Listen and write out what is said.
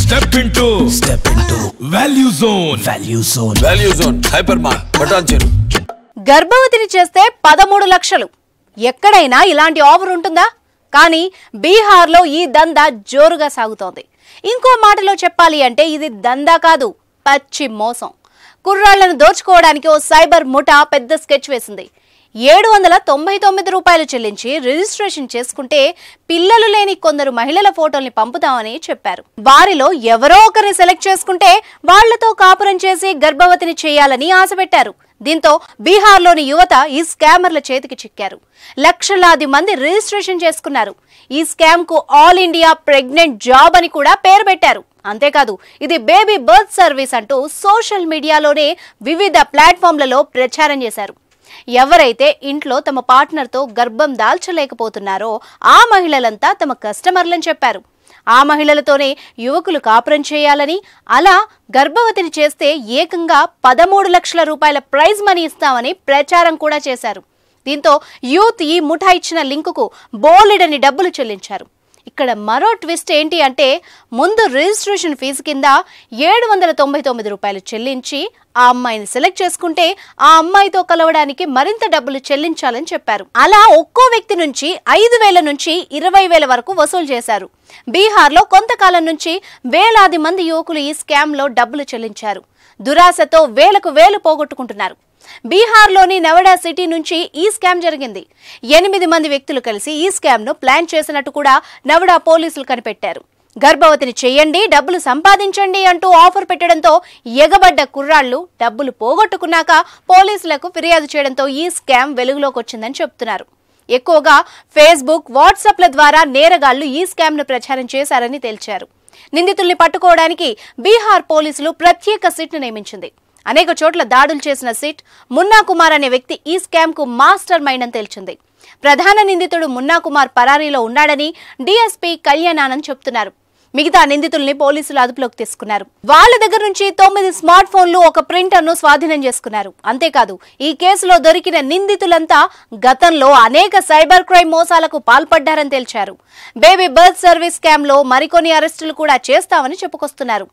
Step into Value Zone. Value Zone. Hypermart. Patancheru. గర్భవతిని చేస్తే 13 లక్షలు. ఎక్కడైనా ఇలాంటి ఆఫర్ ఉంటుందా? కానీ బీహార్లో ఈ దందా జోరుగా సాగుతోంది. ఇంకో మాటలో చెప్పాలి అంటే ఇది దందా కాదు, పచ్చి మోసం. కుర్రాళ్లను దోచుకోవడానికి ఓ సైబర్ ముఠా పెద్ద స్కెచ్ వేసింది. 799 రూపాయలు చెల్లించి రిజిస్ట్రేషన్ చేసుకుంటే పిల్లలు లేని కొందరు మహిళల ఫోటోల్ని పంపుతామని చెప్పారు. వారిలో ఎవరో ఒకరిని సెలెక్ట్ చేసుకుంటే వాళ్లతో కాపురం చేసి గర్భవతిని చేయాలని ఆశపెట్టారు. దీంతో బీహార్లోని యువత ఈ స్కామర్ల చేతికి చిక్కారు. లక్షలాది మంది రిజిస్ట్రేషన్ చేసుకున్నారు. ఈ స్కామ్ కు ఆల్ ఇండియా ప్రెగ్నెంట్ జాబ్ అని కూడా పేరు పెట్టారు. అంతేకాదు ఇది బేబీ బర్త్ సర్వీస్ అంటూ సోషల్ మీడియాలోనే వివిధ ప్లాట్ఫామ్లలో ప్రచారం చేశారు. ఎవరైతే ఇంట్లో తమ పార్ట్నర్తో గర్భం దాల్చలేకపోతున్నారో ఆ మహిళలంతా తమ కస్టమర్లని చెప్పారు. ఆ మహిళలతోనే యువకులు కాపురం చేయాలని, అలా గర్భవతిని చేస్తే ఏకంగా 13 లక్షల రూపాయల ప్రైజ్ మనీ ఇస్తామని ప్రచారం కూడా చేశారు. దీంతో యూత్ ఈ ముఠా ఇచ్చిన లింకుకు బోలెడని డబ్బులు చెల్లించారు. ఇక్కడ మరో ట్విస్ట్ ఏంటి అంటే ముందు రిజిస్ట్రేషన్ ఫీజు కింద 799 రూపాయలు చెల్లించి ఆ అమ్మాయిని సెలెక్ట్ చేసుకుంటే ఆ అమ్మాయితో కలవడానికి మరింత డబ్బులు చెల్లించాలని చెప్పారు. అలా ఒక్కో వ్యక్తి నుంచి 5,000 నుంచి 20,000 వరకు వసూలు చేశారు. బీహార్లో కొంతకాలం నుంచి వేలాది మంది యువకులు ఈ స్కామ్లో డబ్బులు చెల్లించారు. దురాశతో వేలకు వేలు పోగొట్టుకుంటున్నారు. బీహార్లోని నవడా సిటీ నుంచి ఈ స్కామ్ జరిగింది. 8 మంది వ్యక్తులు కలిసి ఈ స్కామ్ను ప్లాన్ చేసినట్టు కూడా నవడా పోలీసులు కనిపెట్టారు. గర్భవతిని చెయ్యండి, డబ్బులు సంపాదించండి అంటూ ఆఫర్ పెట్టడంతో ఎగబడ్డ కుర్రాళ్లు డబ్బులు పోగొట్టుకున్నాక పోలీసులకు ఫిర్యాదు చేయడంతో ఈ స్కామ్ వెలుగులోకి వచ్చిందని చెబుతున్నారు. ఎక్కువగా ఫేస్బుక్, వాట్సాప్ల ద్వారా నేరగాళ్లు ఈ స్కామ్ను ప్రచారం చేశారని తేల్చారు. నిందితుల్ని పట్టుకోవడానికి బీహార్ పోలీసులు ప్రత్యేక సిట్ను నియమించింది. అనేక చోట్ల దాడులు చేసిన సిట్ మున్నా కుమార్ అనే వ్యక్తి ఈ స్కామ్ కు మాస్టర్ మైండ్ అని తేల్చింది. ప్రధాన నిందితుడు మున్నా కుమార్ పరారీలో ఉన్నాడని డీఎస్పీ కళ్యాణ్ ఆనంద్ చెప్తున్నారు. మిగతా నిందితుల్ని పోలీసులు అదుపులోకి తీసుకున్నారు. వాళ్ళ దగ్గర నుంచి 9 స్మార్ట్ ఫోన్లు, ఒక ప్రింటర్ను స్వాధీనం చేసుకున్నారు. అంతేకాదు ఈ కేసులో దొరికిన నిందితులంతా గతంలో అనేక సైబర్ క్రైమ్ మోసాలకు పాల్పడ్డారని తేల్చారు. బేబీ బర్త్ సర్వీస్ స్కామ్ లో మరికొన్ని అరెస్టులు కూడా చేస్తామని చెప్పుకొస్తున్నారు.